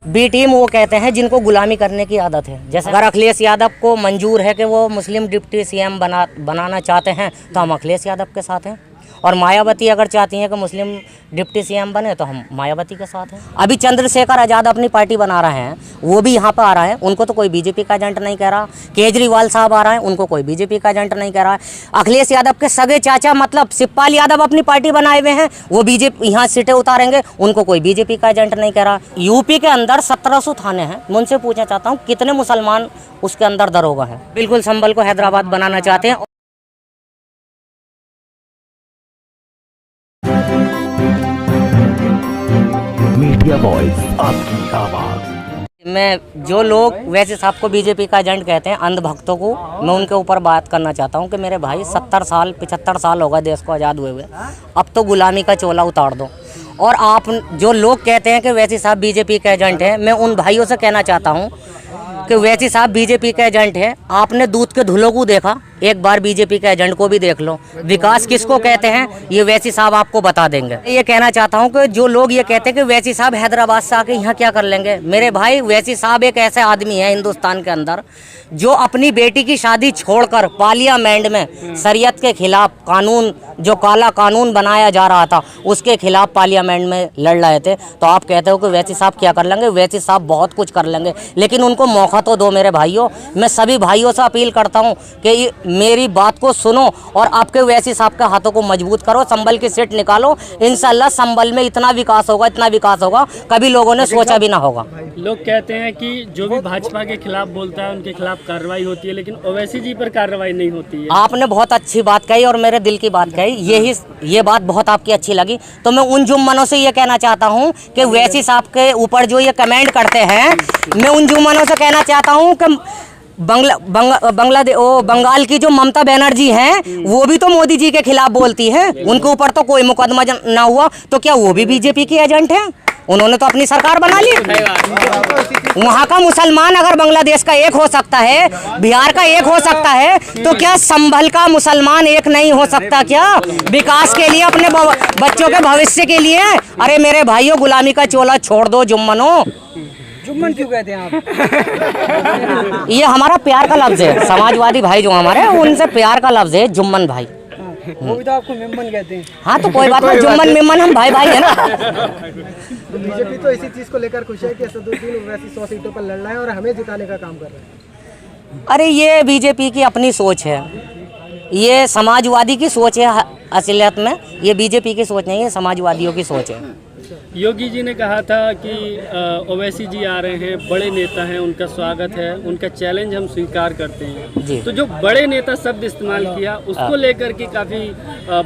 B team वो कहते हैं जिनको गुलामी करने की आदत है। जैसे अगर अखिलेश यादव को मंजूर है कि वो मुस्लिम डिप्टी सीएम बनाना चाहते हैं तो हम अखिलेश यादव के साथ हैं, और मायावती अगर चाहती हैं कि मुस्लिम डिप्टी सीएम बने तो हम मायावती के साथ हैं। अभी चंद्रशेखर आज़ाद अपनी पार्टी बना रहे हैं, वो भी यहाँ पर आ रहा है, उनको तो कोई बीजेपी का एजेंट नहीं कह रहा। केजरीवाल साहब आ रहे हैं, उनको कोई बीजेपी का एजेंट नहीं कह रहा है। अखिलेश यादव के सगे चाचा मतलब शिवपाल यादव अपनी पार्टी बनाए हुए हैं, वो बीजेपी यहाँ सीटें उतारेंगे, उनको कोई बीजेपी का एजेंट नहीं कह रहा। यूपी के अंदर 1700 थाने हैं, मैं उनसे पूछना चाहता हूँ कितने मुसलमान उसके अंदर दरोगा हैं। बिल्कुल संभल को हैदराबाद बनाना चाहते हैं। मीडिया वॉइस, आपकी आवाज। मैं जो लोग वैसे साहब को बीजेपी का एजेंट कहते हैं, अंधभक्तों को, मैं उनके ऊपर बात करना चाहता हूं कि मेरे भाई 70 साल 75 साल होगा देश को आज़ाद हुए, अब तो गुलामी का चोला उतार दो। और आप जो लोग कहते हैं कि वैसे साहब बीजेपी के एजेंट हैं, मैं उन भाइयों से कहना चाहता हूं कि वैसे साहब बीजेपी के एजेंट हैं। आपने दूध के धुलों को देखा, एक बार बीजेपी के एजेंट को भी देख लो। विकास किसको कहते हैं ये वैसी साहब आपको बता देंगे। ये कहना चाहता हूँ कि जो लोग ये कहते हैं कि वैसी साहब हैदराबाद से आके यहाँ क्या कर लेंगे, मेरे भाई वैसी साहब एक ऐसे आदमी है हिंदुस्तान के अंदर जो अपनी बेटी की शादी छोड़कर पार्लियामेंट में शरीयत के खिलाफ कानून, जो काला कानून बनाया जा रहा था, उसके खिलाफ पार्लियामेंट में लड़ रहे थे। तो आप कहते हो कि वैसी साहब क्या कर लेंगे, वैसी साहब बहुत कुछ कर लेंगे, लेकिन उनको मौका तो दो मेरे भाइयों। मैं सभी भाइयों से अपील करता हूँ कि मेरी बात को सुनो और आपके वैसी साहब के हाथों को मजबूत करो, संभल की सीट निकालो। इंशाल्लाह संभल में इतना विकास होगा, इतना विकास होगा कभी लोगों ने सोचा भी ना होगा। लोग कहते हैं कि जो भी भाजपा के खिलाफ बोलता है उनके खिलाफ कार्रवाई होती है, लेकिन ओवैसी जी पर कार्रवाई नहीं होती है। आपने बहुत अच्छी बात कही और मेरे दिल की बात कही, ये बात बहुत आपकी अच्छी लगी। तो मैं उन जुम्मनों से ये कहना चाहता हूँ कि वैसी साहब के ऊपर जो ये कमेंट करते हैं, मैं उन जुम्मनों से कहना चाहता हूँ कि बंगाल की जो ममता बनर्जी हैं, वो भी तो मोदी जी के खिलाफ बोलती हैं, उनके ऊपर तो कोई मुकदमा ना हुआ, तो क्या वो भी बीजेपी के एजेंट हैं? उन्होंने तो अपनी सरकार बना ली। वहाँ का मुसलमान अगर बांग्लादेश का एक हो सकता है, बिहार का एक हो सकता है, तो क्या संभल का मुसलमान एक नहीं हो सकता क्या? विकास के लिए, अपने बच्चों के भविष्य के लिए। अरे मेरे भाइयों, गुलामी का चोला छोड़ दो जुम्मनों। जुम्मन क्यों कहते हैं आप? ये हमारा प्यार का लफ्ज है, समाजवादी भाई जो हमारे, उनसे प्यार का लफ्ज है जुम्मन भाई। वो भी तो आपको मेमन कहते हैं। हाँ तो कोई बात नहीं, जुम्मन मेमन हम भाई भाई है ना। बीजेपी तो इसी चीज को लेकर खुश है कि असदुद्दीन ओवैसी 100 सीटों पर लड़ रहा है और हमें जिताने का काम कर रहा है। अरे ये बीजेपी की अपनी सोच है, ये समाजवादी की सोच है। असलियत में ये बीजेपी की सोच नहीं है, समाजवादियों की सोच है। योगी जी ने कहा था कि ओवैसी जी आ रहे हैं, बड़े नेता हैं, उनका स्वागत है, उनका चैलेंज हम स्वीकार करते हैं जी। तो जो बड़े नेता शब्द इस्तेमाल किया, उसको लेकर के काफ़ी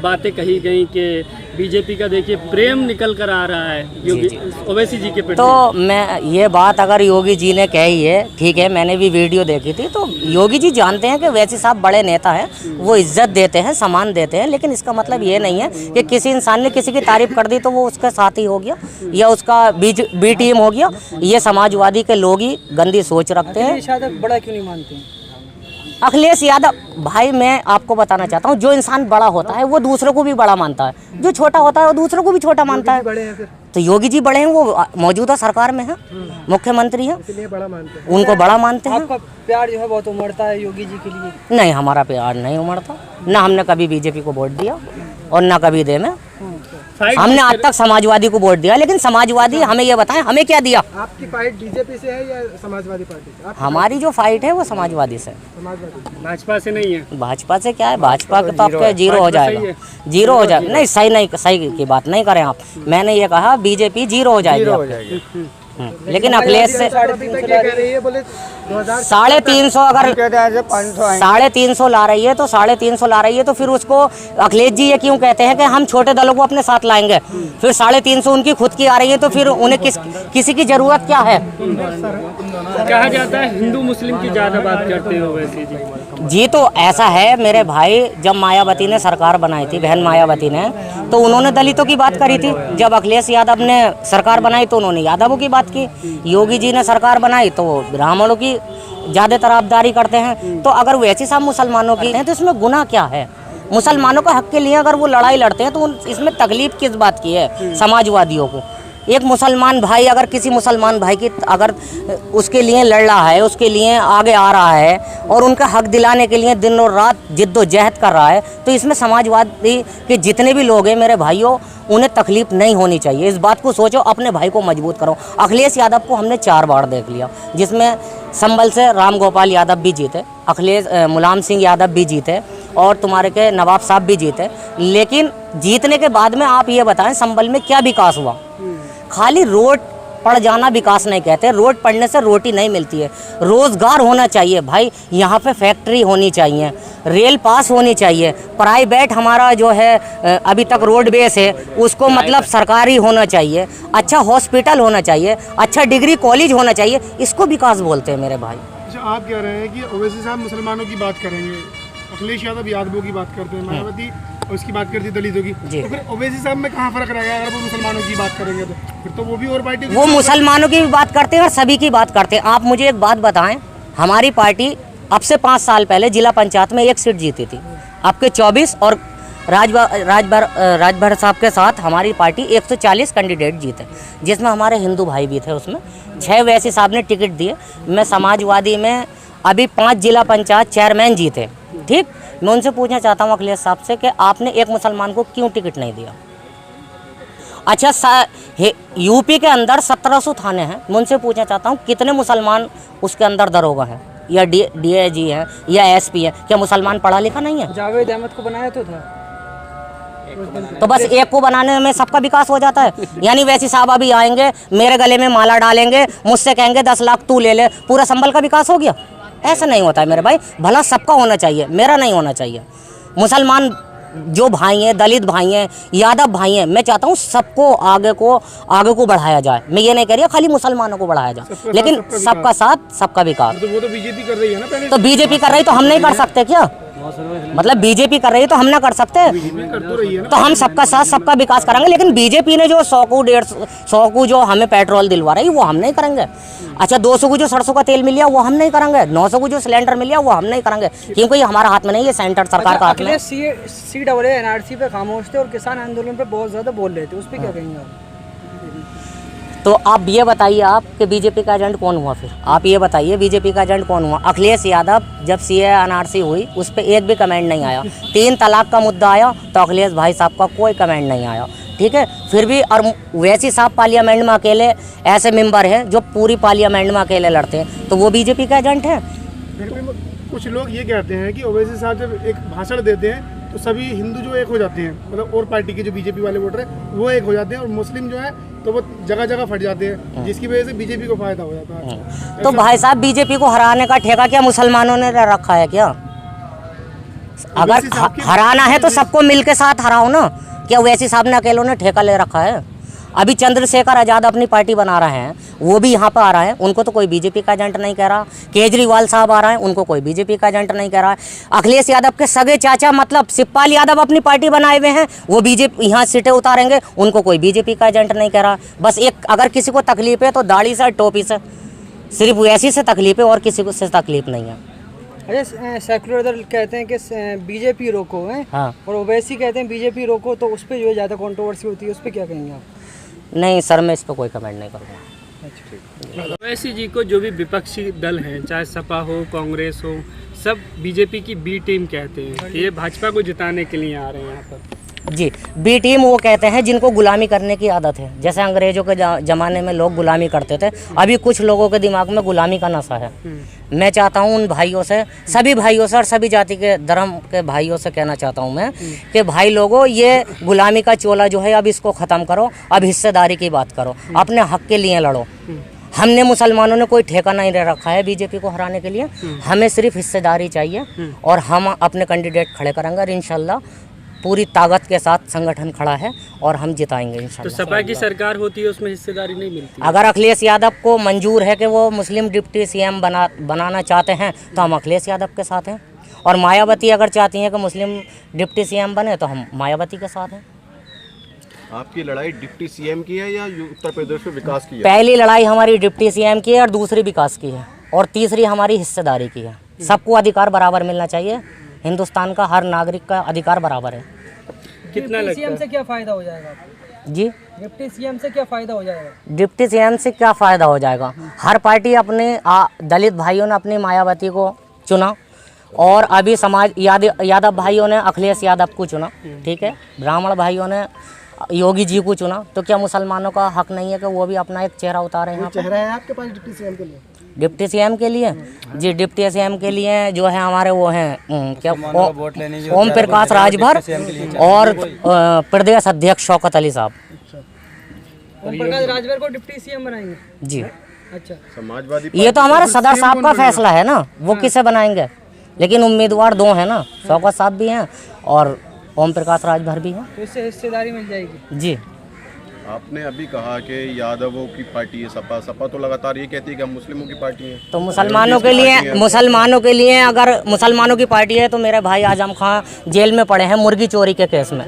बातें कही गई कि बीजेपी का देखिए प्रेम निकल कर आ रहा है योगी ओवैसी जी के प्रति। तो मैं ये बात अगर योगी जी ने कही है, ठीक है, मैंने भी वीडियो देखी थी, तो योगी जी जानते हैं कि वैसी साहब बड़े नेता हैं, वो इज्जत देते हैं, सम्मान देते हैं, लेकिन इसका मतलब ये नहीं है कि किसी इंसान ने किसी की तारीफ कर दी तो वो उसके साथ ही हो गया या उसका बी टीम हो गया। ये समाजवादी के लोग ही गंदी सोच रखते हैं। बड़ा क्यों नहीं मानते हैं अखिलेश यादव भाई? मैं आपको बताना चाहता हूँ, जो इंसान बड़ा होता है वो दूसरों को भी बड़ा मानता है, जो छोटा होता है वो दूसरों को भी छोटा मानता है। बड़े हैं फिर? तो योगी जी बड़े हैं, वो मौजूदा सरकार में हैं, मुख्यमंत्री हैं, इसलिए बड़ा मानते हैं। उनको बड़ा मानते हैं। आपका प्यार जो है बहुत उमड़ता है योगी जी के लिए? नहीं, हमारा प्यार नहीं उमड़ता, ना हमने कभी बीजेपी को वोट दिया और ना कभी देना। हमने आज तक समाजवादी को वोट दिया, लेकिन समाजवादी हमें ये बताएं हमें क्या दिया। आपकी फाइट बीजेपी से है या समाजवादी पार्टी से? हमारी जो फाइट है वो समाजवादी से, समाजवादी। भाजपा से नहीं है। भाजपा से क्या है, भाजपा के तो आपके जीरो हो जाएगा, जीरो हो जाएगा। नहीं, सही नहीं, सही की बात नहीं करें आप। मैंने ये कहा बीजेपी जीरो हो जाएगी, लेकिन अखिलेश से 350 अगर 350 ला रही है तो 350 ला रही है, तो फिर उसको अखिलेश जी ये क्यों कहते हैं कि हम छोटे दलों को अपने साथ लाएंगे? फिर 350 उनकी खुद की आ रही है, तो फिर उन्हें किसी की जरूरत क्या है? कहा जाता है हिंदू मुस्लिम की ज्यादा बात करते हो ओवैसी जी। तो ऐसा है मेरे भाई, जब मायावती ने सरकार बनाई थी, बहन मायावती ने, तो उन्होंने दलितों की बात करी थी। जब अखिलेश यादव ने सरकार बनाई तो उन्होंने यादवों की बात की। योगी जी ने सरकार बनाई तो वो ब्राह्मणों की ज़्यादा तरफदारी करते हैं। तो अगर वैसे सब मुसलमानों की हैं तो इसमें गुनाह क्या है? मुसलमानों के हक के लिए अगर वो लड़ाई लड़ते हैं तो इसमें तकलीफ किस बात की है समाजवादियों को? एक मुसलमान भाई अगर किसी मुसलमान भाई की अगर उसके लिए लड़ रहा है, उसके लिए आगे आ रहा है और उनका हक दिलाने के लिए दिन और रात जिद्दोजहद कर रहा है, तो इसमें समाजवादी के जितने भी लोग हैं मेरे भाइयों, उन्हें तकलीफ नहीं होनी चाहिए। इस बात को सोचो, अपने भाई को मजबूत करो। अखिलेश यादव को हमने 4 बार देख लिया, जिसमें संभल से राम गोपाल यादव भी जीते, मुलायम सिंह यादव भी जीते और तुम्हारे के नवाब साहब भी जीते। लेकिन जीतने के बाद में आप ये बताएं संभल में क्या विकास हुआ? खाली रोड पड़ जाना विकास नहीं कहते। रोड पड़ने से रोटी नहीं मिलती है, रोज़गार होना चाहिए भाई। यहाँ पे फैक्ट्री होनी चाहिए, रेल पास होनी चाहिए, प्राइवेट हमारा जो है अभी तक रोड बेस है उसको मतलब सरकारी होना चाहिए, अच्छा हॉस्पिटल होना चाहिए, अच्छा डिग्री कॉलेज होना चाहिए। इसको विकास बोलते हैं मेरे भाई। अच्छा, आप कह रहे हैं कि ओवैसी साहब मुसलमानों की बात करेंगे, अखिलेश यादव यादवों की बात करते हैं, मायावती और उसकी बात करती है दलितों की, तो फिर ओवैसी साहब में कहाँ फर्क रहेगा? अगर वो मुसलमानों की बात करेंगे तो फिर तो वो भी और पार्टी वो मुसलमानों की भी बात करते हैं और सभी की बात करते हैं। आप मुझे एक बात बताएं, हमारी पार्टी अब से 5 साल पहले जिला पंचायत में 1 सीट जीती थी, आपके 24 और राजभर साहब के साथ हमारी पार्टी 140 कैंडिडेट जीते, जिसमें हमारे हिंदू भाई भी थे। उसमें 6 वैसी साहब ने टिकट दिए। मैं समाजवादी में अभी 5 जिला पंचायत चेयरमैन जीते, ठीक। मैं उनसे पूछना चाहता हूँ अखिलेश साहब से कि आपने एक मुसलमान को क्यों टिकट नहीं दिया? अच्छा, यूपी के अंदर 1700 थाने हैं। मैं उनसे पूछना चाहता हूँ कितने मुसलमान उसके अंदर दरोगा हैं या DIG हैं या SP हैं? क्या मुसलमान पढ़ा लिखा नहीं है? जावेद अहमद को बनाया तो था, तो बस एक को बनाने में सबका विकास हो जाता है। यानी वैसी साहब अभी आएंगे, मेरे गले में माला डालेंगे, मुझसे कहेंगे 10 लाख तू ले ले, पूरा संभल का विकास हो गया? ऐसा नहीं होता है मेरे भाई। भला सबका होना चाहिए, मेरा नहीं होना चाहिए। मुसलमान जो भाई हैं, दलित भाई हैं, यादव भाई हैं, मैं चाहता हूँ सबको आगे को बढ़ाया जाए। मैं ये नहीं कह रही खाली मुसलमानों को बढ़ाया जाए, लेकिन सबका साथ सबका विकास। तो वो तो बीजेपी कर रही है ना पहले। तो बीजेपी कर रही तो हम नहीं कर सकते क्या? मतलब बीजेपी कर रही है तो हम ना कर सकते? तो हम सबका साथ सबका विकास करेंगे, लेकिन बीजेपी ने जो 100 को 150 को जो हमें पेट्रोल दिलवा रही है वो हम नहीं करेंगे। अच्छा, 200 को जो सरसों का तेल मिल गया वो हम नहीं करेंगे, 900 को जो सिलेंडर मिल गया वो हम नहीं करेंगे, क्योंकि ये हमारा हाथ में नहीं है, सेंटर सरकार का हाथ में। CAA NRC पे खामोश थे और किसान आंदोलन पे बहुत ज्यादा बोल रहे थे, उस पर क्या कहेंगे आप? तो आप ये बताइए आप कि बीजेपी का एजेंट कौन हुआ? फिर आप ये बताइए बीजेपी का एजेंट कौन हुआ? अखिलेश यादव जब CAA NRC हुई उस पर एक भी कमेंट नहीं आया। 3 तलाक का मुद्दा आया तो अखिलेश भाई साहब का कोई कमेंट नहीं आया, ठीक है। फिर भी और वैसी साहब पार्लियामेंट में अकेले ऐसे मेंबर हैं जो पूरी पार्लियामेंट में अकेले लड़ते हैं, तो वो बीजेपी का एजेंट है? कुछ लोग ये कहते हैं कि ओवैसी साहब जब एक भाषण देते हैं तो सभी हिंदू जो एक हो जाते हैं, मतलब और पार्टी के जो बीजेपी वाले वोटर हैं वो एक हो जाते हैं, और मुस्लिम जो है तो वो जगह जगह फट जाते हैं, जिसकी वजह से बीजेपी को फायदा हो जाता है। तो भाई साहब बीजेपी को हराने का ठेका क्या मुसलमानों ने रखा है क्या? अगर हराना है तो सबको मिल के साथ हराओ ना। क्या वैसी साहब ने अकेलों ने ठेका ले रखा है? अभी चंद्रशेखर आज़ाद अपनी पार्टी बना रहे हैं, वो भी यहाँ पर आ रहा है, उनको तो कोई बीजेपी का एजेंट नहीं कह रहा। केजरीवाल साहब आ रहे हैं, उनको कोई बीजेपी का एजेंट नहीं कह रहा है। अखिलेश यादव के सगे चाचा मतलब शिवपाल यादव अपनी पार्टी बनाए हुए हैं, वो बीजेपी यहाँ सीटें उतारेंगे, उनको कोई बीजेपी का एजेंट नहीं कह रहा। बस एक अगर किसी को तकलीफ है तो दाढ़ी से टोपी से, सिर्फ वैसी से तकलीफ है और किसी को से तकलीफ नहीं है। अरे सेकुलर दल कहते हैं कि बीजेपी रोको है, हाँ। और ओवैसी कहते हैं बीजेपी रोको, तो उस पर जो है ज़्यादा कंट्रोवर्सी होती है, उस पर क्या कहेंगे आप? नहीं सर, मैं इस पर कोई कमेंट नहीं करूँगा। ओवैसी जी को जो भी विपक्षी दल हैं, चाहे सपा हो, कांग्रेस हो, सब बीजेपी की बी टीम कहते हैं कि ये भाजपा को जिताने के लिए आ रहे हैं यहाँ पर। जी, बी टीम वो कहते हैं जिनको गुलामी करने की आदत है। जैसे अंग्रेजों के ज़माने में लोग गुलामी करते थे, अभी कुछ लोगों के दिमाग में गुलामी का नशा है। मैं चाहता हूँ उन भाइयों से, सभी भाइयों से और सभी जाति के धर्म के भाइयों से कहना चाहता हूँ मैं कि भाई लोगों, ये गुलामी का चोला जो है अब इसको ख़त्म करो, अब हिस्सेदारी की बात करो, अपने हक के लिए लड़ो। हमने मुसलमानों ने कोई ठेका नहीं ले रखा है बीजेपी को हराने के लिए, हमें सिर्फ हिस्सेदारी चाहिए और हम अपने कैंडिडेट खड़े करेंगे और इंशाल्लाह पूरी ताकत के साथ संगठन खड़ा है और हम जिताएंगे तो इंशाल्लाह। सपा की सरकार होती है उसमें हिस्सेदारी नहीं मिलती। अगर अखिलेश यादव को मंजूर है कि वो मुस्लिम डिप्टी CM बनाना चाहते हैं तो हम अखिलेश यादव के साथ हैं, और मायावती अगर चाहती हैं कि मुस्लिम डिप्टी CM बने तो हम मायावती के साथ हैं। आपकी लड़ाई डिप्टी CM की है या उत्तर प्रदेश में विकास की है? पहली लड़ाई हमारी डिप्टी CM की है और दूसरी विकास की है और तीसरी हमारी हिस्सेदारी की है। सबको अधिकार बराबर मिलना चाहिए, हिंदुस्तान का हर नागरिक का अधिकार बराबर है। कितना लगता है से क्या फ़ायदा हो जाएगा आपको? जी, डिप्टी सीएम से क्या फायदा हो जाएगा? डिप्टी सीएम से क्या फ़ायदा हो जाएगा? हर पार्टी अपने दलित भाइयों ने अपनी मायावती को चुना, और अभी समाज यादव भाइयों ने अखिलेश यादव को चुना, ठीक है, ब्राह्मण भाइयों ने योगी जी को चुना, तो क्या मुसलमानों का हक नहीं है कि वो भी अपना एक चेहरा उतारे यहाँ पर? चेहरा है आपके पास डिप्टी सीएम के लिए? डिप्टी सीएम के लिए जी, डिप्टी सीएम के लिए जो है हमारे वो हैं क्या, ओम प्रकाश राजभर और प्रदेश अध्यक्ष शौकत अली साहब। ओम प्रकाश राजभर को डिप्टी सीएम बनाएंगे? जी, अच्छा। समाजवादी ये तो हमारे सदर साहब का फैसला है ना, वो किसे बनाएंगे, लेकिन उम्मीदवार दो हैं ना, शौकत साहब भी हैं और ओम प्रकाश राजभर भी हैं। तो इससे हिस्सेदारी मिल जाएगी? जी। आपने अभी कहा कि यादवों की पार्टी है सपा, सपा तो लगातार ये कहती है कि हम मुस्लिमों की पार्टी है। तो मुसलमानों के लिए अगर मुसलमानों की पार्टी है तो मेरे भाई आजम खां जेल में पड़े हैं मुर्गी चोरी के केस में।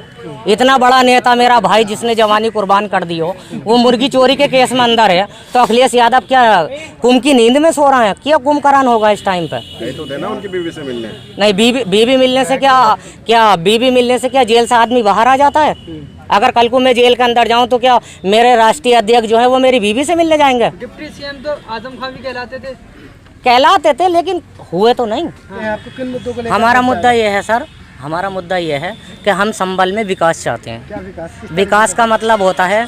इतना बड़ा नेता मेरा भाई जिसने जवानी कुर्बान कर दी हो, वो मुर्गी चोरी के केस में अंदर है, तो अखिलेश यादव क्या कुंभ की नींद में सो रहे हैं? क्या कुंभकर्ण होगा इस टाइम पे? नहीं तो देना उनकी बीवी से मिलने। नहीं, बीवी मिलने से बीवी मिलने से क्या जेल से आदमी बाहर आ जाता है? अगर कल को मैं जेल के अंदर जाऊं तो क्या मेरे राष्ट्रीय अध्यक्ष जो है वो मेरी बीवी से मिलने जाएंगे? डिप्टी सीएम तो आजम खान भी कहलाते थे लेकिन हुए तो नहीं। आपको किन मुद्दों को लेकर? हमारा मुद्दा ये है सर, हमारा मुद्दा ये है कि हम संभल में विकास चाहते हैं। क्या विकास? विकास का मतलब होता है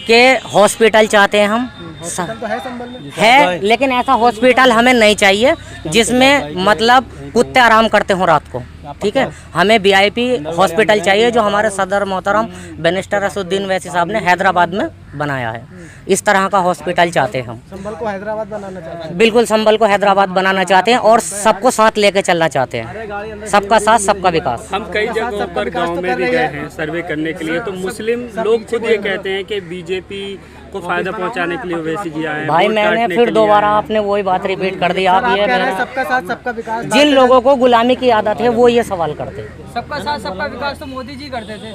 कि हॉस्पिटल चाहते हैं हम, तो है संभल में? है, लेकिन ऐसा हॉस्पिटल हमें नहीं चाहिए जिसमें मतलब कुत्ते आराम करते हों रात को, ठीक है। हमें वीआईपी हॉस्पिटल चाहिए जो हमारे सदर मोहतरम बैरिस्टर असदुद्दीन ओवैसी साहब ने हैदराबाद में बनाया है। इस तरह का हॉस्पिटल चाहते हैं हम। संभल को हैदराबाद बनाना चाहते हैं? बिल्कुल, संभल को हैदराबाद बनाना चाहते हैं और सबको साथ लेके चलना चाहते हैं। सबका साथ, सबका विकास। हम कई जगहों पर गांव में भी गए हैं सर्वे करने के लिए, तो मुस्लिम लोग खुद ये कहते हैं कि बीजेपी को फायदा पहुंचाने के लिए ओवैसी जी आए हैं। भाई वोट मैंने काटने फिर के लिए दोबारा आए हैं। आपने वही बात रिपीट कर दी। आप ये कह रहे हैं मेरा- सबका साथ सबका विकास। जिन लोगों को गुलामी की आदत है वो ये सवाल करते हैं। सबका साथ सबका विकास तो मोदी जी करते थे।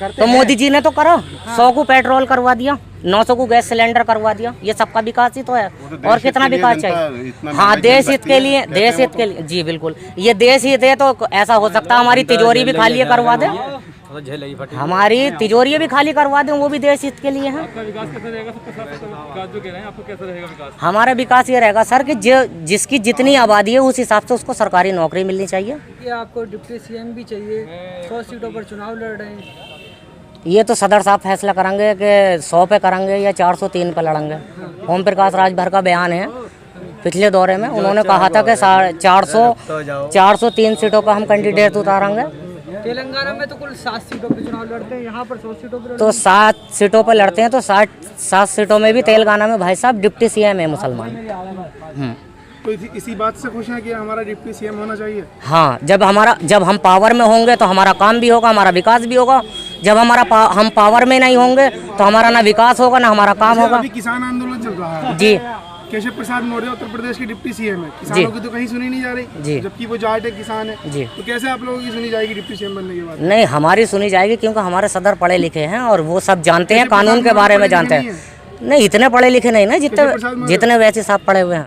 तो मोदी जी ने तो करा, 100 को पेट्रोल करवा दिया, 900 को गैस सिलेंडर करवा दिया, ये सबका विकास ही तो है। और कितना विकास चाहिए? हाँ, देश हित के लिए, देश हित के लिए, जी बिल्कुल, ये देश हित है तो ऐसा हो सकता है हमारी तिजोरी भी खाली करवा दे, हमारी तिजोरी भी खाली करवा दें, वो भी देश हित के लिए है। हमारा विकास ये रहेगा सर कि जिसकी जितनी आबादी है उस हिसाब से उसको सरकारी नौकरी मिलनी चाहिए। कि आपको डिप्टी सीएम भी चाहिए, 100 सीटों पर चुनाव लड़ रहे हैं। ये तो सदर साहब फैसला करेंगे कि 100 पे करेंगे या 403 पे लड़ेंगे। ओम प्रकाश राजभर का बयान है, पिछले दौरे में उन्होंने कहा था कि 403 सीटों पर हम कैंडिडेट उतारेंगे। तेलंगाना में तो कुल 7 सीटों पर चुनाव लड़ते हैं, यहाँ पर 100 सीटों पर। तो 7 सीटों पर लड़ते हैं, तो 7 सीटों में भी तेलंगाना में भाई साहब डिप्टी सीएम है मुसलमान। तो इसी बात से खुश हैं कि हमारा डिप्टी सीएम होना चाहिए। हाँ, जब हम पावर में होंगे तो हमारा काम भी होगा, हमारा विकास भी होगा। जब हम पावर में नहीं होंगे तो हमारा ना विकास होगा ना हमारा काम होगा। अभी किसान आंदोलन चल रहा है जी, केशव प्रसाद मौर्य उत्तर प्रदेश के डिप्टी सीएम है, किसानों की तो कहीं सुनी नहीं जा रही जी, जबकि वो जाट है, किसान है जी। तो कैसे आप लोगों की सुनी जाएगी डिप्टी सीएम बनने के बाद? नहीं, हमारी सुनी जाएगी क्योंकि हमारे सदर पढ़े लिखे हैं और वो सब जानते हैं, कानून के बारे में जानते हैं। नहीं, इतने पढ़े लिखे नहीं ना जितने वैसे साहब पढ़े हुए हैं।